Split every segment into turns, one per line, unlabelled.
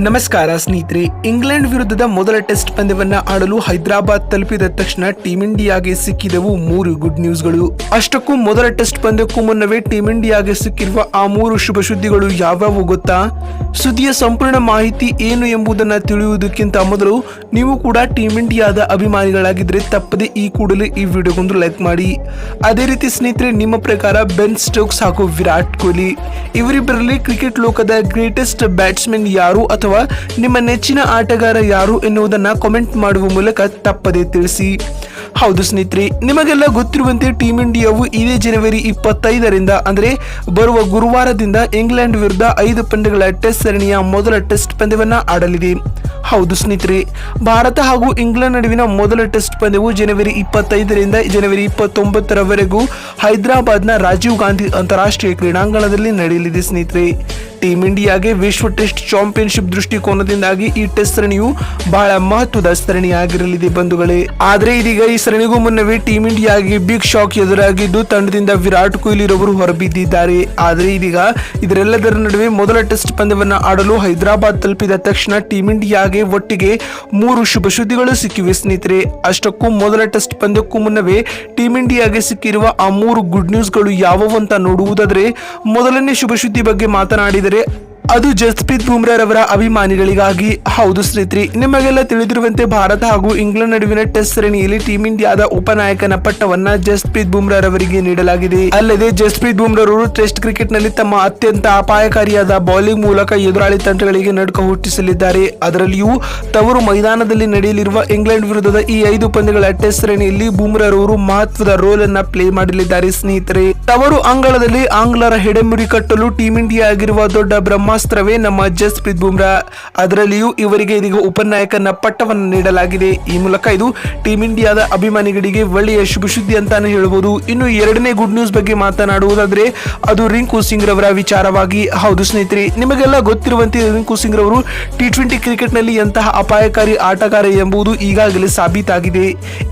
ನಮಸ್ಕಾರ ಸ್ನೇಹಿತರೆ. ಇಂಗ್ಲೆಂಡ್ ವಿರುದ್ಧದ ಮೊದಲ ಟೆಸ್ಟ್ ಪಂದ್ಯವನ್ನ ಆಡಲು ಹೈದರಾಬಾದ್ ತಲುಪಿದ ತಕ್ಷಣ ಟೀಂ ಇಂಡಿಯಾಗೆ ಸಿಕ್ಕಿದವು 3 ಗುಡ್ ನ್ಯೂಸ್ಗಳು. ಅಷ್ಟಕ್ಕೂ ಮೊದಲ ಟೆಸ್ಟ್ ಪಂದ್ಯಕ್ಕೂ ಮುನ್ನವೇ ಟೀಂ ಇಂಡಿಯಾಗೆ ಸಿಕ್ಕಿರುವ ಆ 3 ಶುಭ ಸುದ್ದಿಗಳು ಯಾವ್ಯಾವು ಗೊತ್ತಾ? ಸುದ್ದಿಯ ಸಂಪೂರ್ಣ ಮಾಹಿತಿ ಏನು ಎಂಬುದನ್ನು ತಿಳಿಯುವುದಕ್ಕಿಂತ ಮೊದಲು ನೀವು ಕೂಡ ಟೀಂ ಇಂಡಿಯಾದ ಅಭಿಮಾನಿಗಳಾಗಿದ್ರೆ ತಪ್ಪದೆ ಈ ಕೂಡಲೇ ಈ ವಿಡಿಯೋಗೊಂದು ಲೈಕ್ ಮಾಡಿ. ಅದೇ ರೀತಿ ಸ್ನೇಹಿತರೆ, ನಿಮ್ಮ ಪ್ರಕಾರ ಬೆನ್ ಸ್ಟೋಕ್ಸ್ ಹಾಗೂ ವಿರಾಟ್ ಕೊಹ್ಲಿ ಇವರಿಬ್ಬರಲ್ಲಿ ಕ್ರಿಕೆಟ್ ಲೋಕದ ಗ್ರೇಟೆಸ್ಟ್ ಬ್ಯಾಟ್ಸ್ಮನ್ ಯಾರು ಅಥವಾ ನಿಮ್ಮ ನೆಚ್ಚಿನ ಆಟಗಾರ ಯಾರು ಎನ್ನುವುದನ್ನ ಕಾಮೆಂಟ್ ಮಾಡುವ ಮೂಲಕ ತಪ್ಪದೆ ತಿಳಿಸಿ. ಹೌದು ಸ್ನೇಹಿತರೆ, ನಿಮಗೆಲ್ಲ ಗೊತ್ತಿರುವಂತೆ ಟೀಂ ಇಂಡಿಯಾವು ಇದೇ ಜನವರಿ 25ರಿಂದ ಅಂದರೆ ಬರುವ ಗುರುವಾರದಿಂದ ಇಂಗ್ಲೆಂಡ್ ವಿರುದ್ಧ 5 ಪಂದ್ಯಗಳ ಟೆಸ್ಟ್ ಸರಣಿಯ ಮೊದಲ ಟೆಸ್ಟ್ ಪಂದ್ಯವನ್ನ ಆಡಲಿದೆ. ಹೌದು ಸ್ನೇಹಿತರೆ, ಭಾರತ ಹಾಗೂ ಇಂಗ್ಲೆಂಡ್ ನಡುವಿನ ಮೊದಲ ಟೆಸ್ಟ್ ಪಂದ್ಯವು ಜನವರಿ 25ರಿಂದ ಜನವರಿ 29ರವರೆಗೂ ಹೈದರಾಬಾದ್ನ ರಾಜೀವ್ ಗಾಂಧಿ ಅಂತಾರಾಷ್ಟ್ರೀಯ ಕ್ರೀಡಾಂಗಣದಲ್ಲಿ ನಡೆಯಲಿದೆ. ಸ್ನೇಹಿತರೆ, ಟೀಂ ಇಂಡಿಯಾಗೆ ವಿಶ್ವ ಟೆಸ್ಟ್ ಚಾಂಪಿಯನ್ಶಿಪ್ ದೃಷ್ಟಿಕೋನದಿಂದಾಗಿ ಈ ಟೆಸ್ಟ್ ಸರಣಿಯು ಬಹಳ ಮಹತ್ವದ ಸರಣಿಯಾಗಿರಲಿದೆ ಬಂಧುಗಳೇ. ಆದ್ರೆ ಇದೀಗ ಈ ಸರಣಿಗೂ ಮುನ್ನವೇ ಟೀಂ ಇಂಡಿಯಾಗೆ ಬಿಗ್ ಶಾಕ್ ಎದುರಾಗಿದ್ದು ತಂಡದಿಂದ ವಿರಾಟ್ ಕೊಹ್ಲಿ ರವರು ಹೊರಬಿದ್ದಿದ್ದಾರೆ. ಆದ್ರೆ ಇದೀಗ ಇದರೆಲ್ಲದರ ನಡುವೆ ಮೊದಲ ಟೆಸ್ಟ್ ಪಂದ್ಯವನ್ನ ಆಡಲು ಹೈದರಾಬಾದ್ ತಲುಪಿದ ತಕ್ಷಣ ಟೀಂ ಇಂಡಿಯಾಗೆ ಒಟ್ಟಿಗೆ 3 ಶುಭ ಸುದ್ದಿಗಳು ಸಿಕ್ಕಿವೆ ಸ್ನೇಹಿತರೆ. ಅಷ್ಟಕ್ಕೂ ಮೊದಲ ಟೆಸ್ಟ್ ಪಂದ್ಯಕ್ಕೂ ಮುನ್ನವೇ ಟೀಂ ಇಂಡಿಯಾಗೆ ಸಿಕ್ಕಿರುವ ಆ 3 ಗುಡ್ ನ್ಯೂಸ್ಗಳು ಯಾವುವು ಅಂತ ನೋಡುವುದಾದ್ರೆ, ಮೊದಲನೇ ಶುಭ ಸುದ್ದಿ ಬಗ್ಗೆ ಮಾತನಾಡಿದರೆ ಅದು ಜಸ್ಪ್ರೀತ್ ಬುಮ್ರಾ ರವರ ಅಭಿಮಾನಿಗಳಿಗಾಗಿ. ಹೌದು ಸ್ನೇಹಿತರೆ, ನಿಮಗೆಲ್ಲ ತಿಳಿದಿರುವಂತೆ ಭಾರತ ಹಾಗೂ ಇಂಗ್ಲೆಂಡ್ ನಡುವಿನ ಟೆಸ್ಟ್ ಸರಣಿಯಲ್ಲಿ ಟೀಂ ಇಂಡಿಯಾದ ಉಪನಾಯಕನ ಪಟ್ಟವನ್ನ ಜಸ್ಪ್ರೀತ್ ಬುಮ್ರಾ ರವರಿಗೆ ನೀಡಲಾಗಿದೆ. ಅಲ್ಲದೆ ಜಸ್ಪ್ರೀತ್ ಬುಮ್ರಾ ರವರು ಟೆಸ್ಟ್ ಕ್ರಿಕೆಟ್ ನಲ್ಲಿ ತಮ್ಮ ಅತ್ಯಂತ ಅಪಾಯಕಾರಿಯಾದ ಬೌಲಿಂಗ್ ಮೂಲಕ ಎದುರಾಳಿ ತಂಡಗಳಿಗೆ ನಡುಕ ಹುಟ್ಟಿಸಲಿದ್ದಾರೆ. ಅದರಲ್ಲಿಯೂ ತವರು ಮೈದಾನದಲ್ಲಿ ನಡೆಯಲಿರುವ ಇಂಗ್ಲೆಂಡ್ ವಿರುದ್ಧದ ಈ 5 ಪಂದ್ಯಗಳ ಟೆಸ್ಟ್ ಸರಣಿಯಲ್ಲಿ ಬುಮ್ರಾ ರವರು ಮಹತ್ವದ ರೋಲ್ ಅನ್ನ ಪ್ಲೇ ಮಾಡಲಿದ್ದಾರೆ. ಸ್ನೇಹಿತರೆ, ತವರು ಅಂಗಳದಲ್ಲಿ ಆಂಗ್ಲರ ಹೆಡೆಮುರಿ ಕಟ್ಟಲು ಟೀಂ ಇಂಡಿಯಾ ಆಗಿರುವ ದೊಡ್ಡ ಬ್ರಹ್ಮಾಸ್ತ್ರವೇ ನಮ್ಮ ಜಸ್ಪ್ರೀತ್ ಬುಮ್ರಾ. ಅದರಲ್ಲಿಯೂ ಇವರಿಗೆ ಇದೀಗ ಉಪನಾಯಕನ ಪಟ್ಟವನ್ನು ನೀಡಲಾಗಿದೆ. ಈ ಮೂಲಕ ಇದು ಟೀಂ ಇಂಡಿಯಾದ ಅಭಿಮಾನಿಗಳಿಗೆ ಒಳ್ಳೆಯ ಶುಭ ಸುದ್ದಿ ಅಂತಾನೆ ಹೇಳಬಹುದು. ಇನ್ನು ಎರಡನೇ ಗುಡ್ ನ್ಯೂಸ್ ಬಗ್ಗೆ ಮಾತನಾಡುವುದಾದ್ರೆ ಅದು ರಿಂಕು ಸಿಂಗ್ ರವರ ವಿಚಾರವಾಗಿ. ಹೌದು ಸ್ನೇಹಿತರೆ, ನಿಮಗೆಲ್ಲ ಗೊತ್ತಿರುವಂತೆ ರಿಂಕು ಸಿಂಗ್ ರವರು T20 ಕ್ರಿಕೆಟ್ ನಲ್ಲಿ ಎಂತಹ ಅಪಾಯಕಾರಿ ಆಟಗಾರ ಎಂಬುದು ಈಗಾಗಲೇ ಸಾಬೀತಾಗಿದೆ.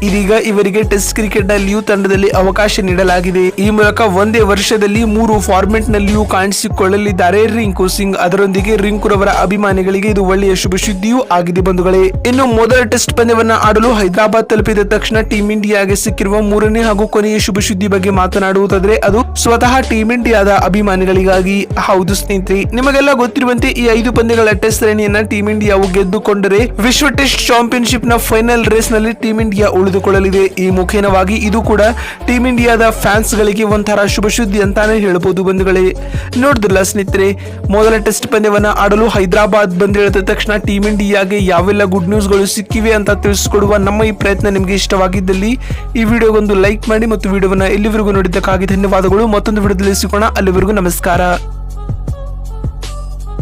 ಇದೀಗ ಇವರಿಗೆ ಟೆಸ್ಟ್ ಕ್ರಿಕೆಟ್ ನಲ್ಲಿಯೂ ತಂಡದಲ್ಲಿ ಅವಕಾಶ ನೀಡಲಾಗಿದೆ. ಈ ಮೂಲಕ ಒಂದೇ ವರ್ಷದಲ್ಲಿ 3 ಫಾರ್ಮೆಟ್ ನಲ್ಲಿಯೂ ಕಾಣಿಸಿಕೊಳ್ಳಲಿದ್ದಾರೆ ರಿಂಕು ಸಿಂಗ್. ಅದರೊಂದಿಗೆ ರಿಂಕು ರವರ ಅಭಿಮಾನಿಗಳಿಗೆ ಇದು ಒಳ್ಳೆಯ ಶುಭ ಸುದ್ದಿಯೂ ಆಗಿದೆ ಬಂಧುಗಳೇ. ಇನ್ನು ಮೊದಲ ಟೆಸ್ಟ್ ಪಂದ್ಯವನ್ನ ಆಡಲು ಹೈದರಾಬಾದ್ ತಲುಪಿದ ತಕ್ಷಣ ಟೀಂ ಇಂಡಿಯಾಗೆ ಸಿಕ್ಕಿರುವ 3ನೇ ಹಾಗೂ ಕೊನೆಯ ಶುಭ ಸುದ್ದಿ ಬಗ್ಗೆ ಮಾತನಾಡುವುದಾದ್ರೆ ಅದು ಸ್ವತಃ ಟೀಂ ಇಂಡಿಯಾದ ಅಭಿಮಾನಿಗಳಿಗಾಗಿ. ಹೌದು ಸ್ನೇಹಿತರೆ, ನಿಮಗೆಲ್ಲ ಗೊತ್ತಿರುವಂತೆ ಈ 5 ಪಂದ್ಯಗಳ ಟೆಸ್ಟ್ ಸರಣಿಯನ್ನ ಟೀಂ ಇಂಡಿಯಾವು ಗೆದ್ದುಕೊಂಡರೆ ವಿಶ್ವ ಟೆಸ್ಟ್ ಚಾಂಪಿಯನ್ಶಿಪ್ ನ ಫೈನಲ್ ರೇಸ್ ನಲ್ಲಿ ಟೀಂ ಇಂಡಿಯಾ ಉಳಿದುಕೊಳ್ಳಲಿದೆ. ಈ ಮುಖೇನವಾಗಿ ಇದು ಕೂಡ ಟೀಂ ಇಂಡಿಯಾದ ಫ್ಯಾನ್ಸ್ ಗಳಿಗೆ ಒಂಥರ ಶುಭ ಸುದ್ದಿ ಅಂತಾನೆ ಹೇಳಬಹುದು ಬಂಧುಗಳೇ. ನೋಡಿದ್ರಲ್ಲ ಸ್ನೇಹಿತರೆ, ಮೊದಲ ಟೆಸ್ಟ್ ಪಂದ್ಯವನ್ನ ಆಡಲು ಹೈದರಾಬಾದ್ ಬಂದಿಳಿದ ತಕ್ಷಣ ಟೀಂ ಇಂಡಿಯಾಗೆ ಯಾವೆಲ್ಲ ಗುಡ್ ನ್ಯೂಸ್ಗಳು ಸಿಕ್ಕಿವೆ ಅಂತ ತಿಳಿಸಿಕೊಡುವ ನಮ್ಮ ಈ ಪ್ರಯತ್ನ ನಿಮಗೆ ಇಷ್ಟವಾಗಿದ್ದಲ್ಲಿ ಈ ವಿಡಿಯೋಗೊಂದು ಲೈಕ್ ಮಾಡಿ ಮತ್ತು ವಿಡಿಯೋವನ್ನ ಎಲ್ಲಿವರೆಗೂ ನೋಡಿದ್ದಕ್ಕಾಗಿ ಧನ್ಯವಾದಗಳು. ಮತ್ತೊಂದು ವಿಡಿಯೋದಲ್ಲಿ ಸಿಗೋಣ. ಅಲ್ಲಿವರೆಗೂ ನಮಸ್ಕಾರ.